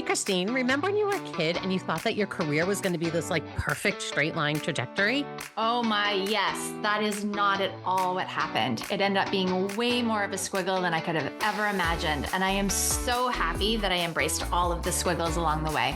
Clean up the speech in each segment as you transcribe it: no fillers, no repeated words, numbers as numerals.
Christine, remember when you were a kid and you thought that your career was going to be this like perfect straight line trajectory? Oh my, yes. That is not at all what happened. It ended up being way more of a squiggle than I could have ever imagined. And I am so happy that I embraced all of the squiggles along the way.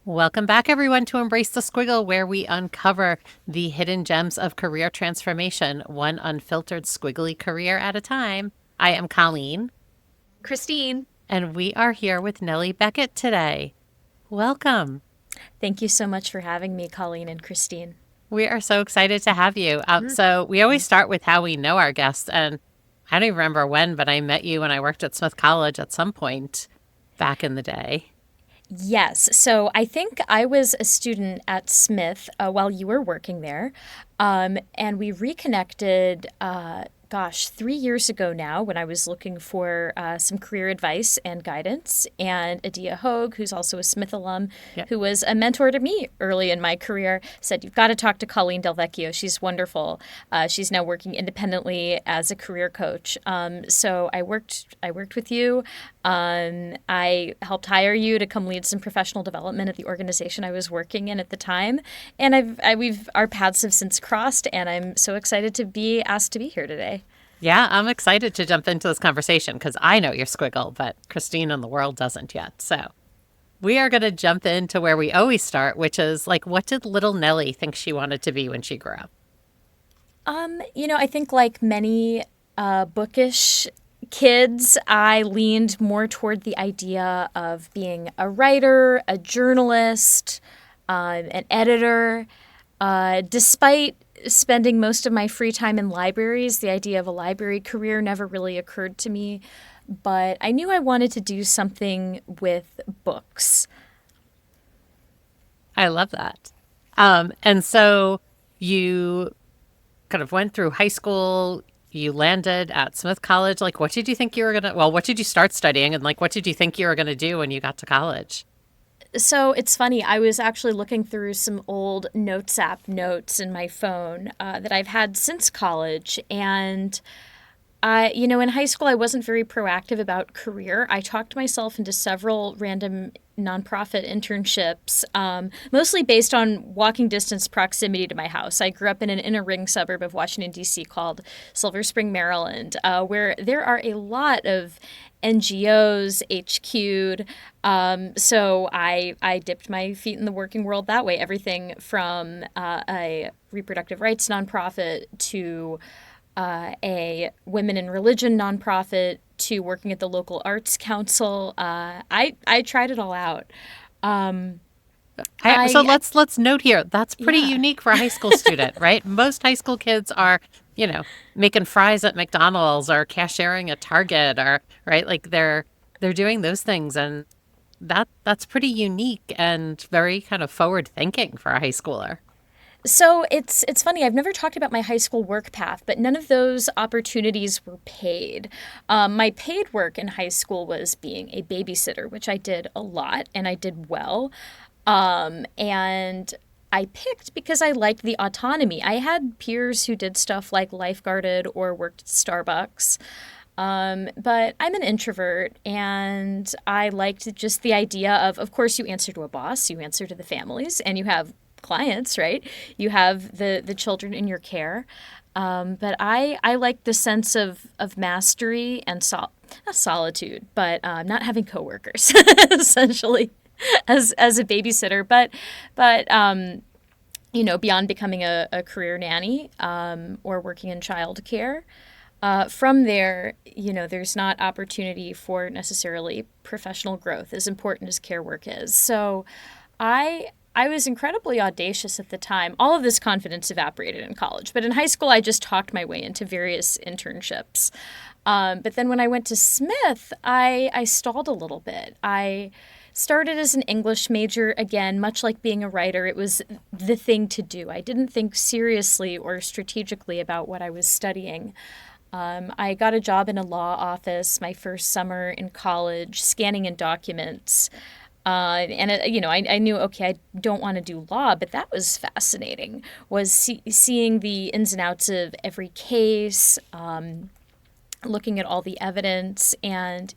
Welcome back, everyone, to Embrace the Squiggle, where we uncover the hidden gems of career transformation, one unfiltered squiggly career at a time. I am Colleen. Christine. And we are here with Nellie Beckett today. Welcome. Thank you so much for having me, Colleen and Christine. We are so excited to have you. So we always start with how we know our guests. And I don't even remember when, but I met you when I worked at Smith College at some point back in the day. Yes. So I think I was a student at Smith while you were working there. And we reconnected, 3 years ago now when I was looking for some career advice and guidance. And Adia Hogue, who's also a Smith alum, who was a mentor to me early in my career, said, "You've got to talk to Colleen Del Vecchio. She's wonderful. She's now working independently as a career coach." So I worked with you. I helped hire you to come lead some professional development at the organization I was working in at the time. And our paths have since crossed, and I'm so excited to be asked to be here today. Yeah, I'm excited to jump into this conversation because I know your squiggle, but Christine and the world doesn't yet. So we are going to jump into where we always start, which is like, what did little Nellie think she wanted to be when she grew up? I think like many bookish kids, I leaned more toward the idea of being a writer, a journalist, an editor. Despite spending most of my free time in libraries, the idea of a library career never really occurred to me. But I knew I wanted to do something with books. I love that. And so you kind of went through high school, you landed at Smith College. Like, what did you think you were what did you start studying? And like, what did you think you were going to do when you got to college? So it's funny, I was actually looking through some old Notes app notes in my phone that I've had since college. And in high school, I wasn't very proactive about career. I talked myself into several random nonprofit internships, mostly based on walking distance proximity to my house. I grew up in an inner ring suburb of Washington, D.C. called Silver Spring, Maryland, where there are a lot of NGOs, HQ'd. So I dipped my feet in the working world that way. Everything from a reproductive rights nonprofit to a women in religion nonprofit to working at the local arts council. I tried it all out. Let's note here, that's pretty unique for a high school student, right? Most high school kids are, making fries at McDonald's or cashiering at Target or, right? Like they're doing those things. And that's pretty unique and very kind of forward thinking for a high schooler. So it's funny, I've never talked about my high school work path, but none of those opportunities were paid. My paid work in high school was being a babysitter, which I did a lot and I did well. And I picked because I liked the autonomy. I had peers who did stuff like lifeguarded or worked at Starbucks. But I'm an introvert and I liked just the idea of course, you answer to a boss, you answer to the families, and you have clients, right? You have the children in your care. But I like the sense of mastery and not solitude, but not having coworkers, essentially, as a babysitter. But beyond becoming a career nanny or working in childcare, from there, there's not opportunity for necessarily professional growth, as important as care work is. So I was incredibly audacious at the time. All of this confidence evaporated in college. But in high school, I just talked my way into various internships. But then when I went to Smith, I stalled a little bit. I started as an English major. Again, much like being a writer, it was the thing to do. I didn't think seriously or strategically about what I was studying. I got a job in a law office my first summer in college, scanning in documents. I knew, okay, I don't want to do law, but that was fascinating, was seeing the ins and outs of every case, looking at all the evidence, and,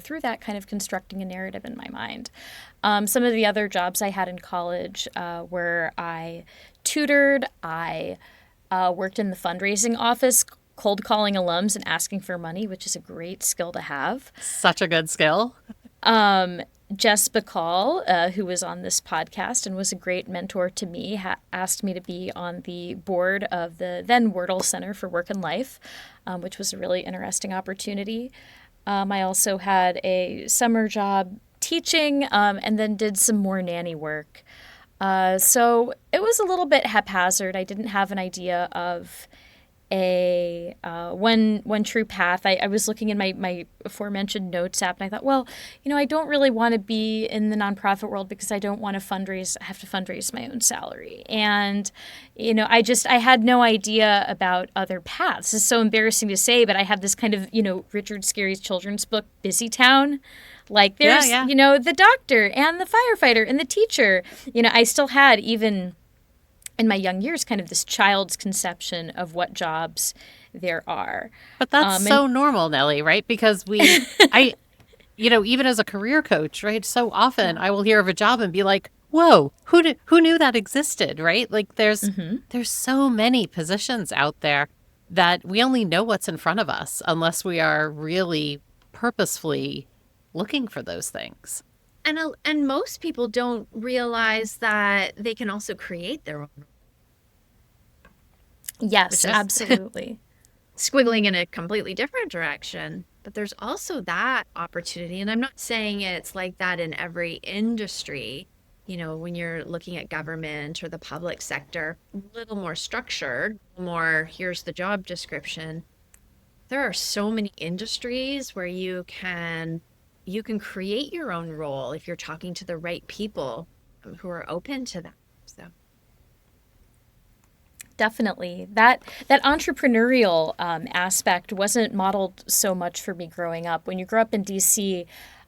through that kind of constructing a narrative in my mind. Some of the other jobs I had in college where I tutored, I worked in the fundraising office, cold calling alums and asking for money, which is a great skill to have. Such a good skill. Jess Bacall, who was on this podcast and was a great mentor to me, asked me to be on the board of the then Wordle Center for Work and Life, which was a really interesting opportunity. I also had a summer job teaching and then did some more nanny work. So it was a little bit haphazard. I didn't have an idea of a one true path. I was looking in my aforementioned notes app, and I thought, well, I don't really want to be in the nonprofit world because I don't want to have to fundraise my own salary. And, I had no idea about other paths. It's so embarrassing to say, but I have this kind of, Richard Scarry's children's book, Busy Town. Like there's, the doctor and the firefighter and the teacher. I still had, even in my young years, kind of this child's conception of what jobs there are. But that's so normal, Nellie, right? Because even as a career coach, right? So often I will hear of a job and be like, whoa, who knew that existed, right? Like there's so many positions out there that we only know what's in front of us unless we are really purposefully looking for those things. And most people don't realize that they can also create their own. Yes, absolutely. Squiggling in a completely different direction. But there's also that opportunity. And I'm not saying it's like that in every industry. When you're looking at government or the public sector, a little more structured, more here's the job description. There are so many industries where you can create your own role if you're talking to the right people who are open to that. So definitely that entrepreneurial aspect wasn't modeled so much for me growing up. When you grow up in DC,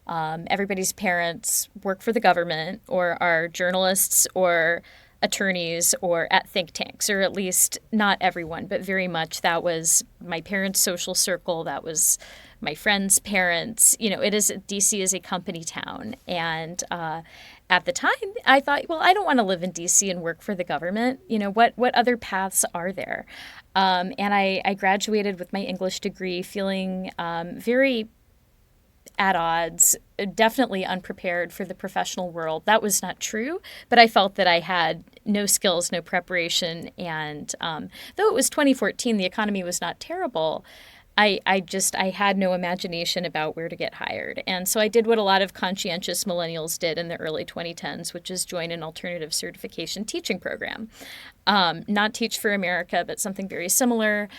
everybody's parents work for the government or are journalists or attorneys or at think tanks, or at least not everyone, but very much that was my parents' social circle. That was my friends' parents. DC is a company town. And at the time, I thought, well, I don't want to live in DC and work for the government. What other paths are there? And I graduated with my English degree feeling very at odds, definitely unprepared for the professional world. That was not true, but I felt that I had no skills, no preparation. And though it was 2014, the economy was not terrible. I had no imagination about where to get hired. And so I did what a lot of conscientious millennials did in the early 2010s, which is join an alternative certification teaching program. Not Teach for America, but something very similar.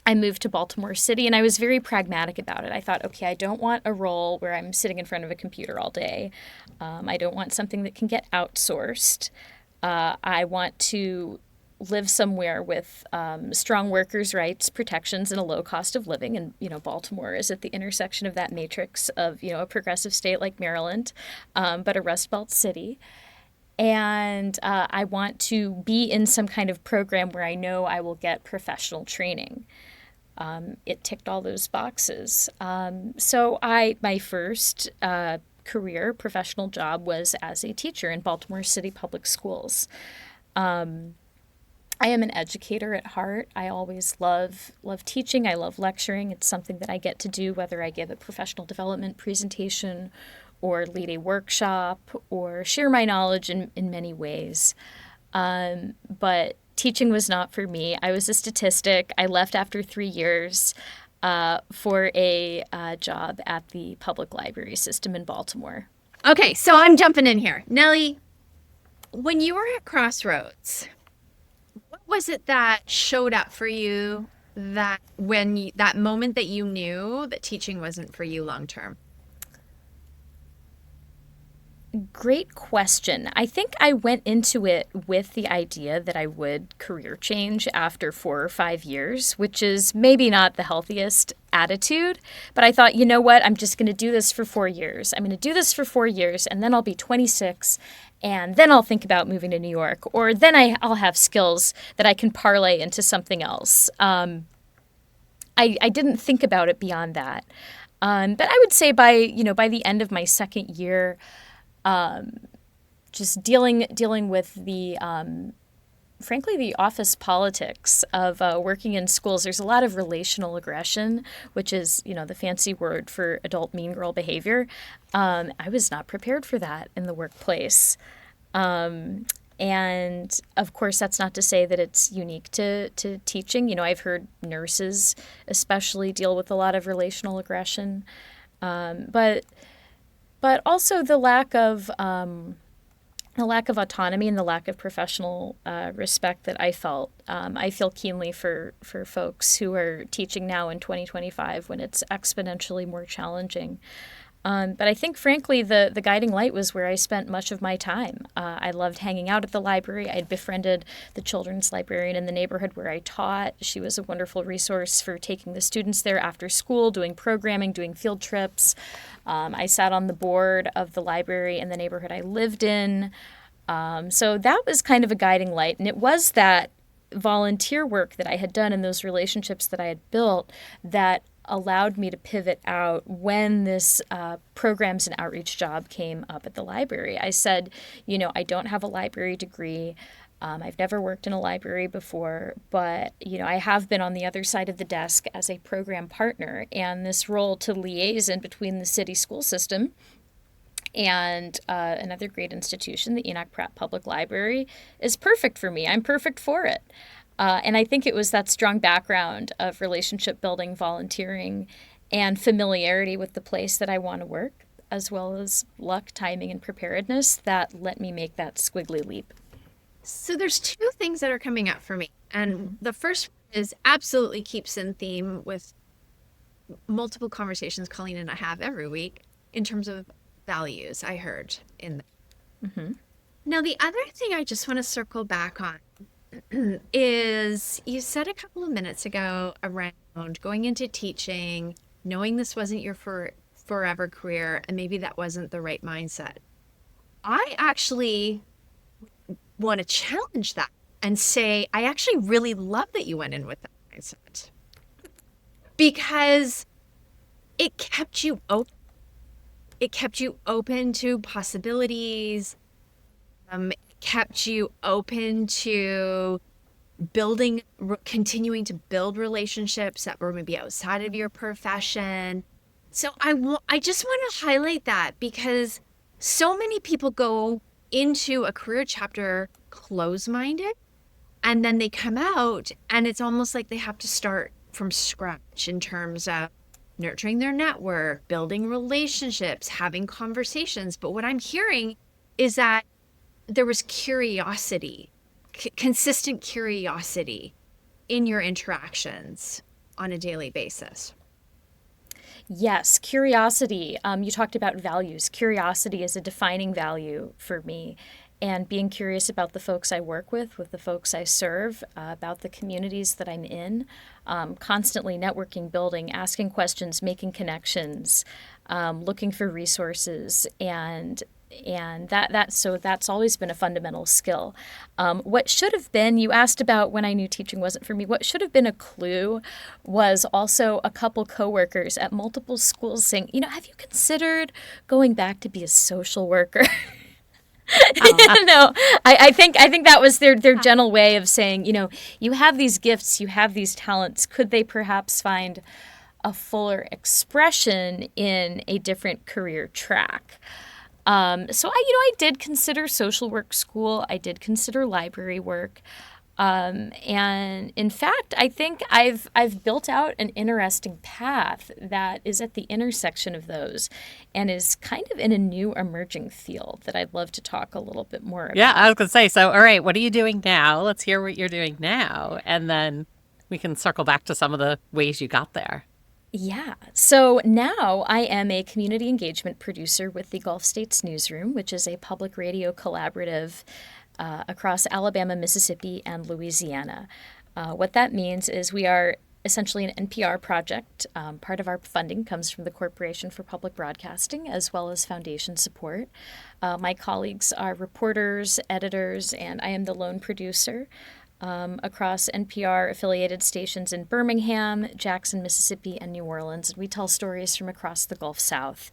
I moved to Baltimore City, and I was very pragmatic about it. I thought, okay, I don't want a role where I'm sitting in front of a computer all day. I don't want something that can get outsourced. I want to live somewhere with strong workers' rights protections and a low cost of living. And, Baltimore is at the intersection of that matrix of, a progressive state like Maryland, but a Rust Belt city. And I want to be in some kind of program where I know I will get professional training. It ticked all those boxes. So my first career professional job was as a teacher in Baltimore City Public Schools. I am an educator at heart. I always love teaching. I love lecturing. It's something that I get to do, whether I give a professional development presentation or lead a workshop or share my knowledge in many ways. But teaching was not for me. I was a statistic. I left after 3 years for a job at the public library system in Baltimore. Okay, so I'm jumping in here. Nellie, when you were at Crossroads, what was it that showed up for you that moment that you knew that teaching wasn't for you long term? Great question. I think I went into it with the idea that I would career change after 4 or 5 years, which is maybe not the healthiest attitude. But I thought, you know what? I'm just going to do this for 4 years. I'm going to do this for 4 years, and then I'll be 26, and then I'll think about moving to New York, or then I'll have skills that I can parlay into something else. I didn't think about it beyond that. But I would say by the end of my second year, just dealing with the frankly, the office politics of working in schools. There's a lot of relational aggression, which is, the fancy word for adult mean girl behavior. I was not prepared for that in the workplace. And of course, that's not to say that it's unique to teaching. I've heard nurses especially deal with a lot of relational aggression. But also the lack of autonomy and the lack of professional respect that I felt. I feel keenly for folks who are teaching now in 2025 when it's exponentially more challenging. But I think, frankly, the guiding light was where I spent much of my time. I loved hanging out at the library. I had befriended the children's librarian in the neighborhood where I taught. She was a wonderful resource for taking the students there after school, doing programming, doing field trips. I sat on the board of the library in the neighborhood I lived in. So that was kind of a guiding light. And it was that volunteer work that I had done and those relationships that I had built that allowed me to pivot out when this programs and outreach job came up at the library. I said, I don't have a library degree. I've never worked in a library before, but, I have been on the other side of the desk as a program partner, and this role to liaison between the city school system and another great institution, the Enoch Pratt Public Library, is perfect for me. I'm perfect for it. And I think it was that strong background of relationship building, volunteering, and familiarity with the place that I want to work, as well as luck, timing, and preparedness that let me make that squiggly leap. So there's two things that are coming up for me. And the first is absolutely keeps in theme with multiple conversations Colleen and I have every week in terms of values I heard in there. Mm-hmm. Now, the other thing I just want to circle back on is you said a couple of minutes ago around going into teaching, knowing this wasn't your forever career, and maybe that wasn't the right mindset. I actually want to challenge that and say, I actually really love that you went in with that mindset because it kept you open. It kept you open to possibilities. It kept you open to continuing to build relationships that were maybe outside of your profession. So I just want to highlight that because so many people go into a career chapter close-minded, and then they come out and it's almost like they have to start from scratch in terms of nurturing their network, building relationships, having conversations. But what I'm hearing is that there was curiosity, consistent curiosity in your interactions on a daily basis. Yes, curiosity. You talked about values. Curiosity is a defining value for me. And being curious about the folks I work with the folks I serve, about the communities that I'm in, constantly networking, building, asking questions, making connections, looking for resources, and that's always been a fundamental skill. What should have been, you asked about when I knew teaching wasn't for me, what should have been a clue was also a couple coworkers at multiple schools saying, have you considered going back to be a social worker? I think that was their gentle way of saying, you have these gifts, you have these talents. Could they perhaps find a fuller expression in a different career track? So I did consider social work school. I did consider library work. And in fact, I think I've built out an interesting path that is at the intersection of those and is kind of in a new emerging field that I'd love to talk a little bit more about. Yeah, I was going to say, so, all right, what are you doing now? Let's hear what you're doing now. And then we can circle back to some of the ways you got there. Yeah. So now I am a community engagement producer with the Gulf States Newsroom, which is a public radio collaborative across Alabama, Mississippi, and Louisiana. What that means is we are essentially an NPR project. Part of our funding comes from the Corporation for Public Broadcasting, as well as foundation support. My colleagues are reporters, editors, and I am the lone producer across NPR-affiliated stations in Birmingham, Jackson, Mississippi, and New Orleans. And we tell stories from across the Gulf South.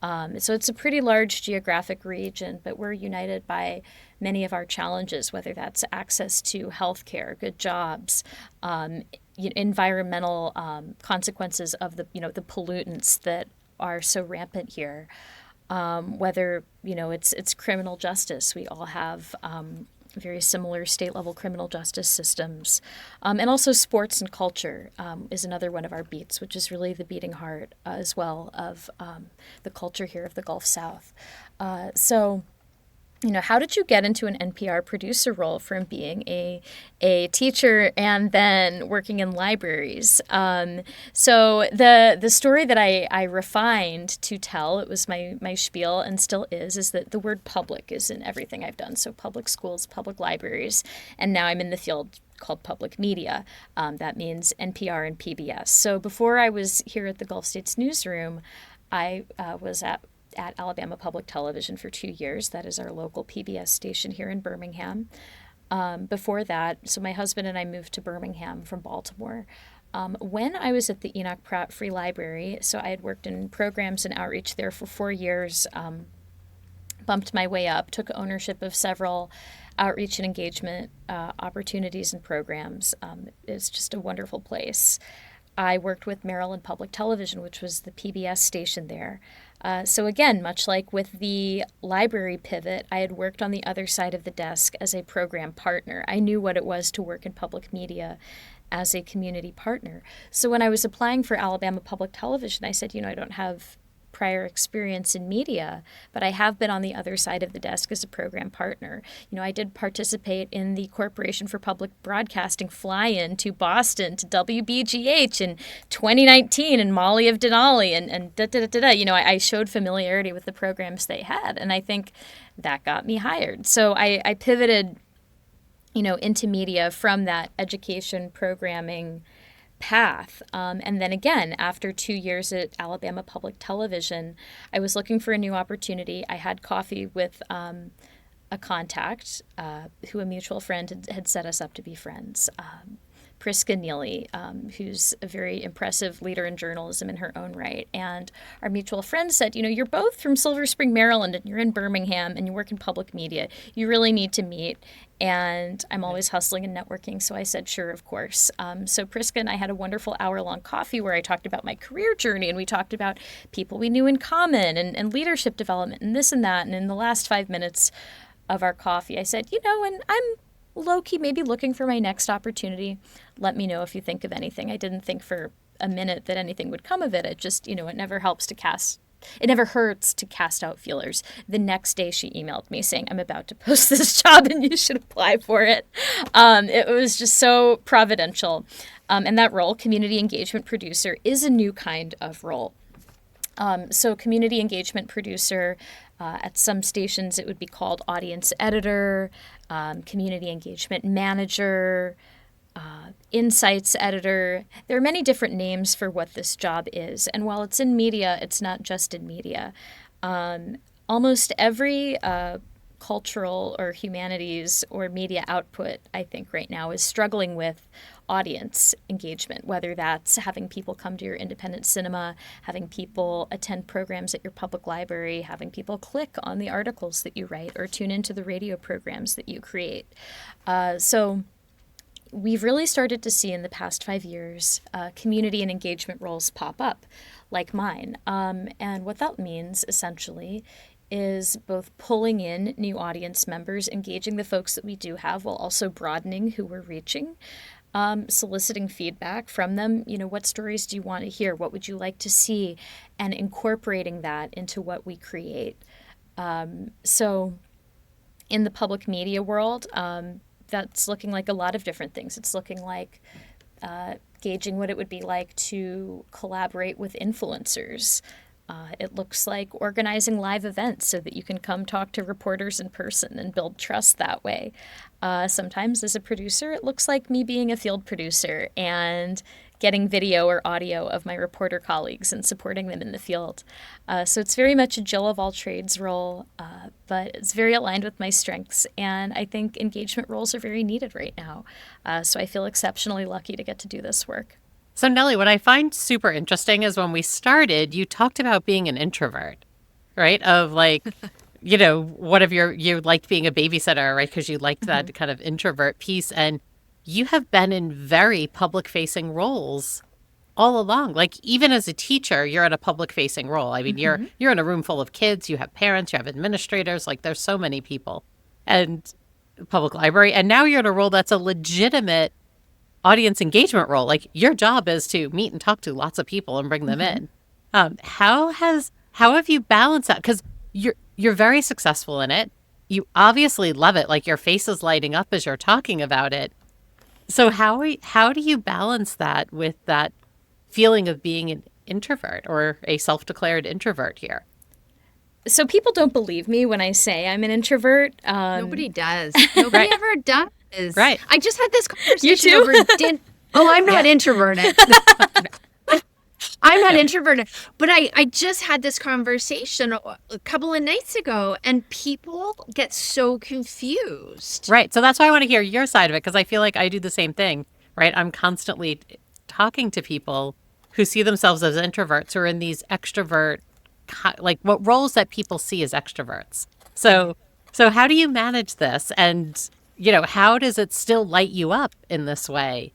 So it's a pretty large geographic region, but we're united by many of our challenges, whether that's access to healthcare, good jobs, environmental consequences of the pollutants that are so rampant here. Whether it's criminal justice, we all have very similar state-level criminal justice systems, and also sports and culture is another one of our beats, which is really the beating heart as well of the culture here of the Gulf South. So, how did you get into an NPR producer role from being a teacher and then working in libraries? So the story that I refined to tell, it was my spiel and still is that the word public is in everything I've done. So public schools, public libraries, and now I'm in the field called public media. That means NPR and PBS. So before I was here at the Gulf States Newsroom, I was at Alabama Public Television for 2 years. That is our local PBS station here in Birmingham. Before that, so my husband and I moved to Birmingham from Baltimore. When I was at the Enoch Pratt Free Library, so I had worked in programs and outreach there for 4 years, bumped my way up, took ownership of several outreach and engagement opportunities and programs. It's just a wonderful place. I worked with Maryland Public Television, which was the PBS station there. So again, much like with the library pivot, I had worked on the other side of the desk as a program partner. I knew what it was to work in public media as a community partner. So when I was applying for Alabama Public Television, I said, I don't have prior experience in media, but I have been on the other side of the desk as a program partner. I did participate in the Corporation for Public Broadcasting fly-in to Boston to WBGH in 2019 and Molly of Denali and da-da-da-da-da. I showed familiarity with the programs they had, and I think that got me hired. So I pivoted, into media from that education programming path. And then again, after 2 years at Alabama Public Television, I was looking for a new opportunity. I had coffee with a contact who a mutual friend had set us up to be friends. Priska Neely, who's a very impressive leader in journalism in her own right. And our mutual friend said, you're both from Silver Spring, Maryland, and you're in Birmingham, and you work in public media. You really need to meet. And I'm always hustling and networking, so I said, sure, of course. So Priska and I had a wonderful hour-long coffee where I talked about my career journey, and we talked about people we knew in common and leadership development and this and that. And in the last 5 minutes of our coffee, I said, and I'm low-key maybe looking for my next opportunity. Let me know if you think of anything. I didn't think for a minute that anything would come of it. It just, it never hurts to cast out feelers. The next day she emailed me saying, I'm about to post this job and you should apply for it. It was just so providential. And that role, community engagement producer, is a new kind of role. So community engagement producer, at some stations it would be called audience editor, community engagement manager, insights editor. There are many different names for what this job is. And while it's in media, it's not just in media. Almost every cultural or humanities or media output, I think right now, is struggling with audience engagement, whether that's having people come to your independent cinema, having people attend programs at your public library, having people click on the articles that you write or tune into the radio programs that you create. So we've really started to see in the past 5 years community and engagement roles pop up, like mine. And what that means, essentially, is both pulling in new audience members, engaging the folks that we do have, while also broadening who we're reaching, soliciting feedback from them. What stories do you want to hear? What would you like to see? And incorporating that into what we create. So in the public media world, that's looking like a lot of different things. It's looking like gauging what it would be like to collaborate with influencers. It looks like organizing live events so that you can come talk to reporters in person and build trust that way. Sometimes as a producer, it looks like me being a field producer and getting video or audio of my reporter colleagues and supporting them in the field. So it's very much a Jill of all trades role, but it's very aligned with my strengths. And I think engagement roles are very needed right now. So I feel exceptionally lucky to get to do this work. So Nellie, what I find super interesting is when we started, you talked about being an introvert, right? Of like, what if you liked being a babysitter, right? Because you liked that kind of introvert piece. And you have been in very public-facing roles all along. Like even as a teacher, you're in a public-facing role. I mean, you're in a room full of kids, you have parents, you have administrators, like there's so many people, and public library. And now you're in a role that's a legitimate audience engagement role. Like your job is to meet and talk to lots of people and bring them in. How have you balanced that? Because you're very successful in it. You obviously love it. Like your face is lighting up as you're talking about it. So how do you balance that with that feeling of being an introvert or a self-declared introvert here? So people don't believe me when I say I'm an introvert. Nobody does. Nobody ever does. Right. I just had this conversation You too? over dinner. Oh, I'm not introverted. I'm not introverted. But I just had this conversation a couple of nights ago, and people get so confused. Right. So that's why I want to hear your side of it, because I feel like I do the same thing, right? I'm constantly talking to people who see themselves as introverts who are in these extrovert, like what roles that people see as extroverts. So how do you manage this? And, how does it still light you up in this way?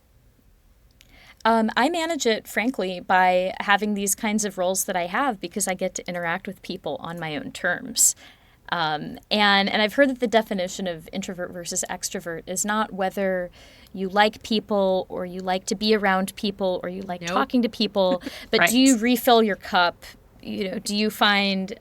I manage it, frankly, by having these kinds of roles that I have because I get to interact with people on my own terms. And I've heard that the definition of introvert versus extrovert is not whether you like people or you like to be around people or you like talking to people, but Right. do you refill your cup? Do you find...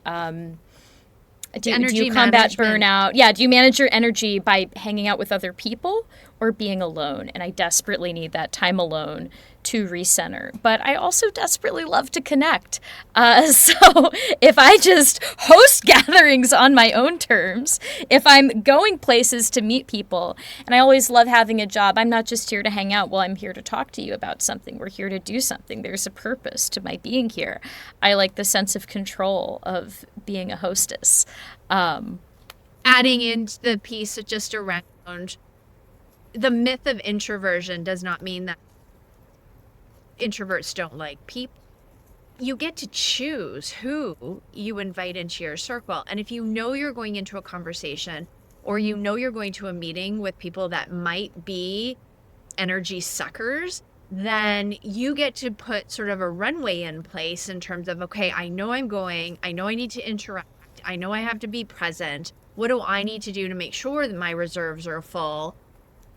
Do you combat burnout? Yeah. Do you manage your energy by hanging out with other people or being alone? And I desperately need that time alone to recenter. But I also desperately love to connect. So if I just host gatherings on my own terms, if I'm going places to meet people, and I always love having a job, I'm not just here to hang out. Well, I'm here to talk to you about something. We're here to do something. There's a purpose to my being here. I like the sense of control of being a hostess. Adding into the piece just around the myth of introversion does not mean that introverts don't like people. You get to choose who you invite into your circle. And if you know you're going into a conversation or you're going to a meeting with people that might be energy suckers, then you get to put sort of a runway in place in terms of, okay, I know I'm going, I know I need to interact, I know I have to be present. What do I need to do to make sure that my reserves are full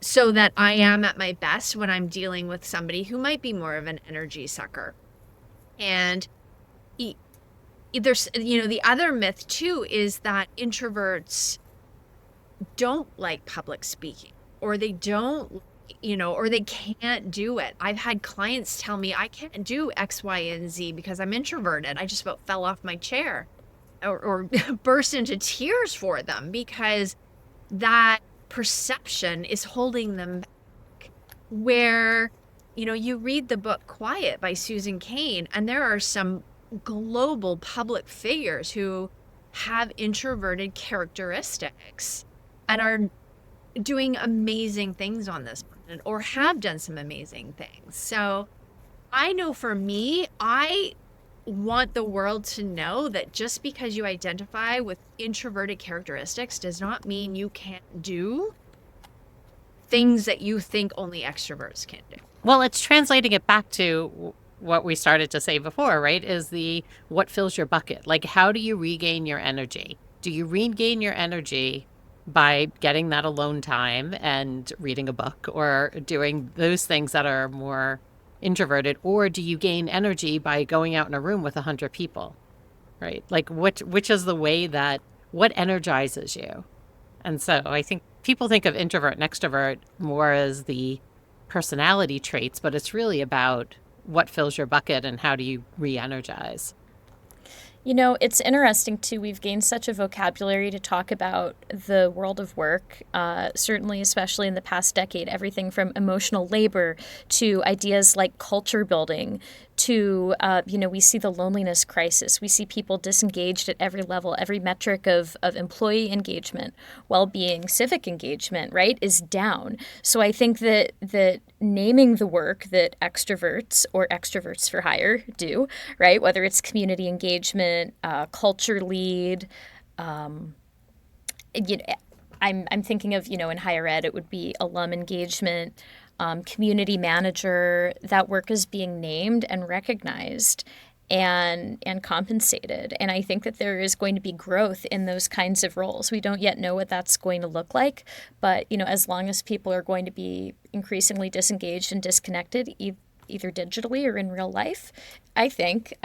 so that I am at my best when I'm dealing with somebody who might be more of an energy sucker? And there's, the other myth too is that introverts don't like public speaking, or they don't, or they can't do it. I've had clients tell me I can't do X, Y, and Z because I'm introverted. I just about fell off my chair or burst into tears for them because that perception is holding them back. Where, you read the book Quiet by Susan Cain, and there are some global public figures who have introverted characteristics and are doing amazing things on this planet or have done some amazing things. So I know for me, I want the world to know that just because you identify with introverted characteristics does not mean you can't do things that you think only extroverts can do. Well, it's translating it back to what we started to say before, right? Is what fills your bucket? Like, how do you regain your energy? Do you regain your energy by getting that alone time and reading a book or doing those things that are more introverted, or do you gain energy by going out in a room with 100 people, right? Like which is the way what energizes you? And so I think people think of introvert and extrovert more as the personality traits, but it's really about what fills your bucket and how do you re-energize. You know, it's interesting too. We've gained such a vocabulary to talk about the world of work, certainly, especially in the past decade, everything from emotional labor to ideas like culture building to, we see the loneliness crisis. We see people disengaged at every level, every metric of employee engagement, well-being, civic engagement, right, is down. So I think that naming the work that extroverts or extroverts for hire do, right, whether it's community engagement, culture lead, you know, I'm thinking of, in higher ed, it would be alum engagement, community manager. That work is being named and recognized and compensated. And I think that there is going to be growth in those kinds of roles. We don't yet know what that's going to look like, but as long as people are going to be increasingly disengaged and disconnected, either digitally or in real life, I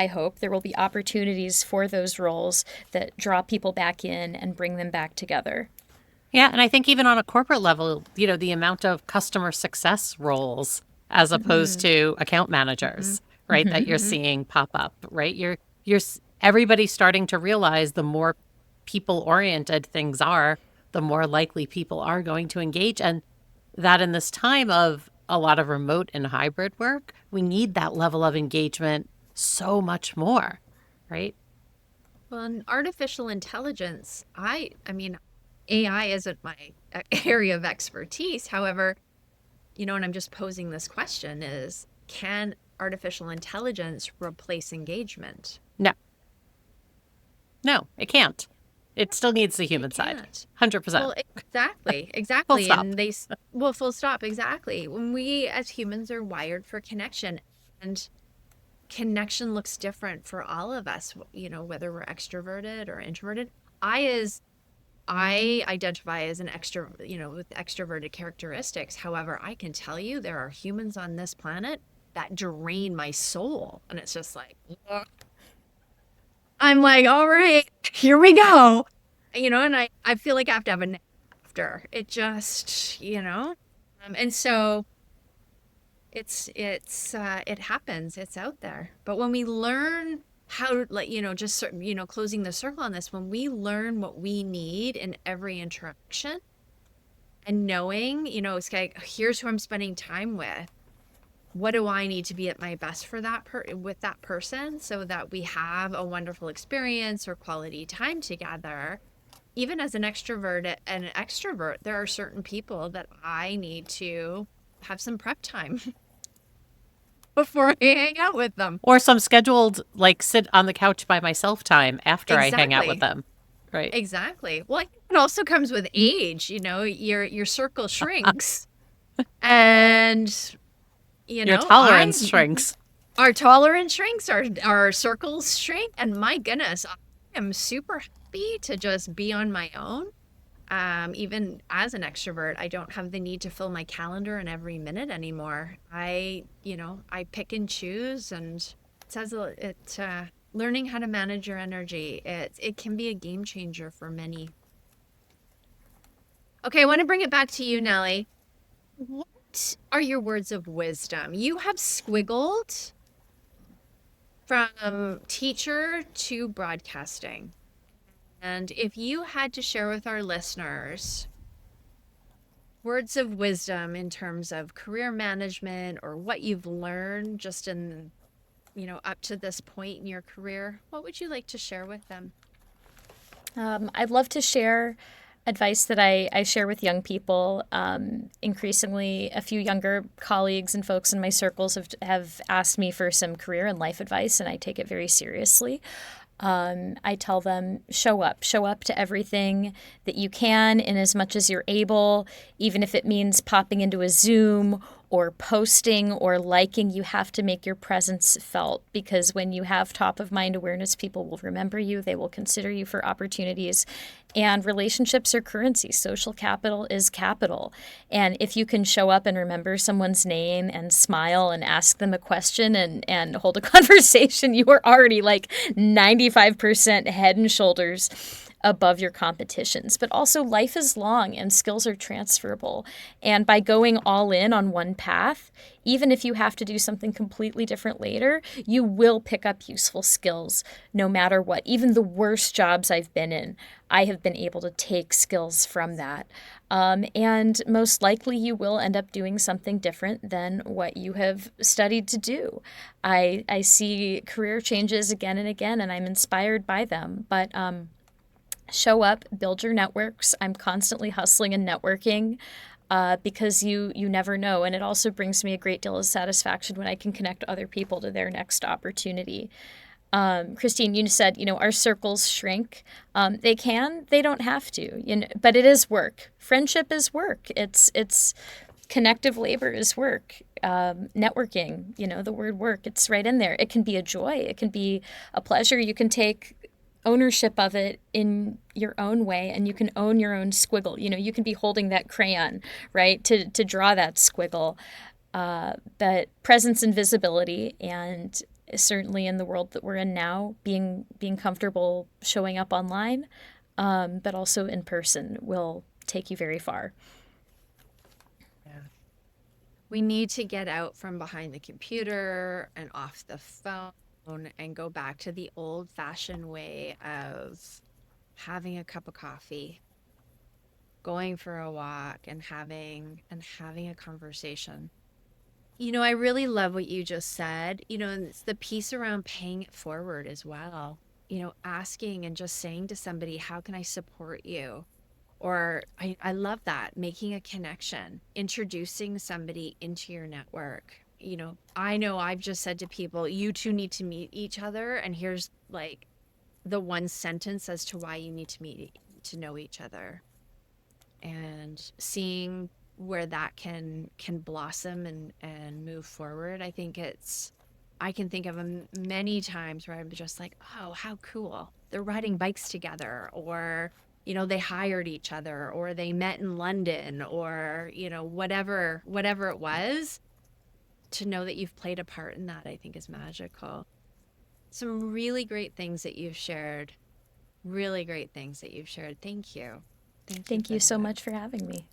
hope there will be opportunities for those roles that draw people back in and bring them back together. Yeah, and I think even on a corporate level, the amount of customer success roles as opposed to account managers, right, that you're seeing pop up, right? Everybody's starting to realize the more people-oriented things are, the more likely people are going to engage. And that in this time of a lot of remote and hybrid work, we need that level of engagement so much more, right? Well, in artificial intelligence, I mean, AI isn't my area of expertise. However, and I'm just posing this question is, can artificial intelligence replace engagement? No, it can't. It still needs the human side. 100%. Well, exactly. Full stop. And full stop. Exactly. When we as humans are wired for connection, and connection looks different for all of us, whether we're extroverted or introverted. I identify as an with extroverted characteristics. However, I can tell you there are humans on this planet that drain my soul. And it's just like, ugh. I'm like, all right, here we go. And I feel like I have to have a nap after. It just, and so it happens. It's out there. But when we learn how, closing the circle on this, when we learn what we need in every interaction and knowing, it's like, here's who I'm spending time with. What do I need to be at my best for with that person so that we have a wonderful experience or quality time together? Even as an extrovert and an extrovert, there are certain people that I need to have some prep time before I hang out with them. Or some scheduled, sit on the couch by myself time after I hang out with them. Right. Exactly. Well, it also comes with age, your circle shrinks. And your tolerance shrinks. Our tolerance shrinks, our circles shrink, and my goodness, I am super happy to just be on my own. Even as an extrovert, I don't have the need to fill my calendar in every minute anymore. I pick and choose, and learning how to manage your energy, it can be a game changer for many. Okay, I want to bring it back to you, Nellie. What are your words of wisdom? You have squiggled from teacher to broadcasting. And if you had to share with our listeners words of wisdom in terms of career management or what you've learned just in, up to this point in your career, what would you like to share with them? I'd love to share advice that I share with young people. Increasingly, a few younger colleagues and folks in my circles have asked me for some career and life advice, and I take it very seriously. I tell them, show up to everything that you can in as much as you're able, even if it means popping into a Zoom or posting or liking. You have to make your presence felt, because when you have top of mind awareness, people will remember you, they will consider you for opportunities, and relationships are currency. Social capital is capital. And if you can show up and remember someone's name and smile and ask them a question and hold a conversation, you are already 95% head and shoulders above your competitions. But also life is long and skills are transferable. And by going all in on one path, even if you have to do something completely different later, you will pick up useful skills no matter what. Even the worst jobs I've been in, I have been able to take skills from that. And most likely you will end up doing something different than what you have studied to do. I see career changes again and again, and I'm inspired by them. But show up, build your networks. I'm constantly hustling and networking. Because you never know. And it also brings me a great deal of satisfaction when I can connect other people to their next opportunity. Christine, you said, our circles shrink. They don't have to, but it is work. Friendship is work. It's connective labor is work. Networking, the word work, it's right in there. It can be a joy. It can be a pleasure. You can take ownership of it in your own way, and you can own your own squiggle. You can be holding that crayon, right, to draw that squiggle. But presence and visibility, and certainly in the world that we're in now, being comfortable showing up online, but also in person, will take you very far. We need to get out from behind the computer and off the phone and go back to the old-fashioned way of having a cup of coffee, going for a walk, and having a conversation. I really love what you just said. And it's the piece around paying it forward as well. Asking and just saying to somebody, how can I support you? Or I love that, making a connection, introducing somebody into your network. I know I've just said to people, you two need to meet each other, and here's like the one sentence as to why you need to know each other, and seeing where that can blossom and move forward. I can think of many times where I'm just like, oh, how cool. They're riding bikes together, or they hired each other, or they met in London, or whatever it was. To know that you've played a part in that, I think, is magical. Some really great things that you've shared. Thank you. Thank you so much for having me.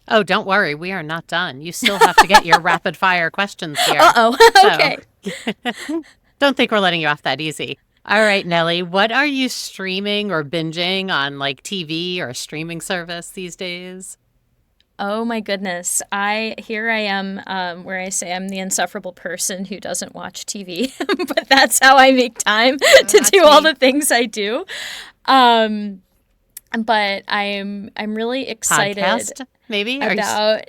Oh, don't worry. We are not done. You still have to get your rapid fire questions here. Okay. Don't think we're letting you off that easy. All right, Nellie, what are you streaming or binging on, like TV or a streaming service these days? Oh my goodness. Here I am, where I say I'm the insufferable person who doesn't watch TV, but that's how I make time to do all the things I do. But I'm really excited. Podcast, maybe? About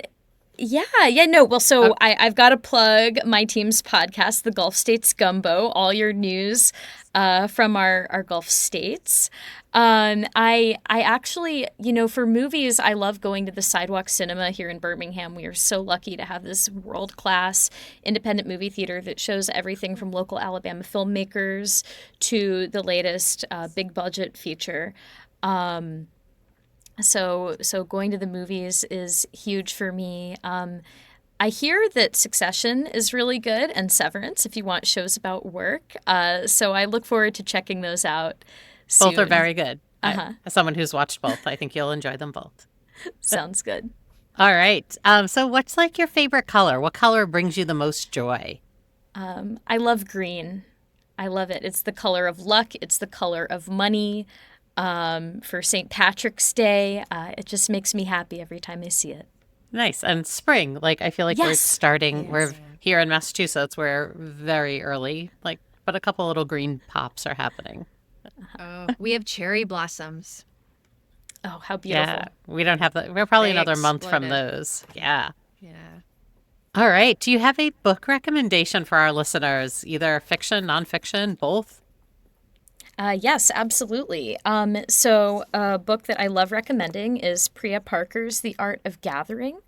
no. Well, so I've got to plug my team's podcast, the Gulf States Gumbo, all your news from our Gulf states. I actually, for movies, I love going to the Sidewalk Cinema here in Birmingham. We are so lucky to have this world-class independent movie theater that shows everything from local Alabama filmmakers to the latest big-budget feature. So going to the movies is huge for me. I hear that Succession is really good, and Severance, if you want shows about work. So I look forward to checking those out soon. Both are very good. As someone who's watched both, I think you'll enjoy them both. Sounds good. All right. So what's like your favorite color? What color brings you the most joy? I love green. I love it. It's the color of luck. It's the color of money. For St. Patrick's Day, it just makes me happy every time I see it. Nice. And spring, I feel like we're starting, Yes. we're here in Massachusetts, we're very early, but a couple little green pops are happening. Oh, we have cherry blossoms. Oh, how beautiful. Yeah, we don't have that. We're probably They another month from exploded. those. Yeah. Yeah. All right. Do you have a book recommendation for our listeners? Either fiction, nonfiction, both? Yes, absolutely. So a book that I love recommending is Priya Parker's The Art of Gathering.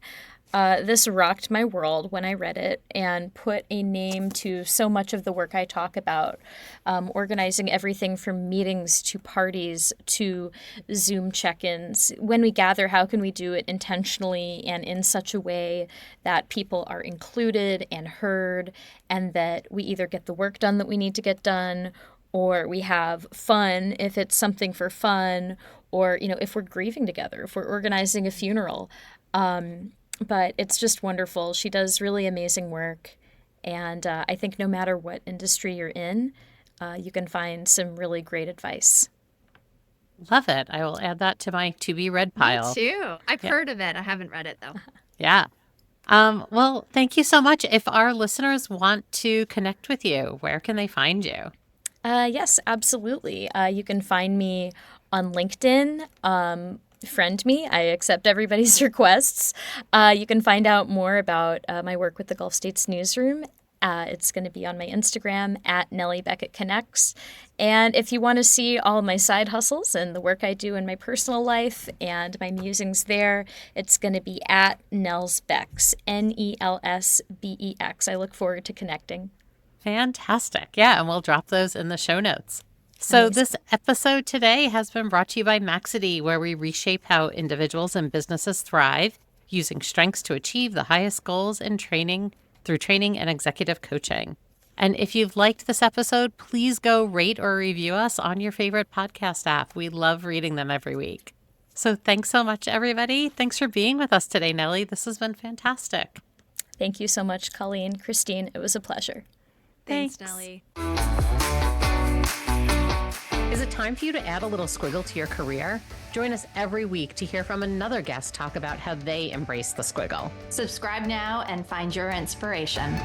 This rocked my world when I read it and put a name to so much of the work I talk about, organizing everything from meetings to parties to Zoom check-ins. When we gather, how can we do it intentionally and in such a way that people are included and heard, and that we either get the work done that we need to get done, or we have fun if it's something for fun, or, if we're grieving together, if we're organizing a funeral. But it's just wonderful. She does really amazing work. And I think no matter what industry you're in, you can find some really great advice. Love it. I will add that to my to be read pile. Me too. I've heard of it. I haven't read it though. Yeah. Well, thank you so much. If our listeners want to connect with you, where can they find you? Yes, absolutely. You can find me on LinkedIn. Friend me. I accept everybody's requests. You can find out more about my work with the Gulf States Newsroom. It's going to be on my Instagram at Nellie Beckett Connects. And if you want to see all of my side hustles and the work I do in my personal life and my musings there, it's going to be at Nelsbex, Nelsbex. I look forward to connecting. Fantastic. Yeah, and we'll drop those in the show notes. So this episode today has been brought to you by Maxity, where we reshape how individuals and businesses thrive using strengths to achieve the highest goals in training through training and executive coaching. And if you've liked this episode, please go rate or review us on your favorite podcast app. We love reading them every week. So thanks so much, everybody. Thanks for being with us today, Nellie. This has been fantastic. Thank you so much, Colleen. Christine, it was a pleasure. Thanks, Nellie. Is it time for you to add a little squiggle to your career? Join us every week to hear from another guest talk about how they embrace the squiggle. Subscribe now and find your inspiration.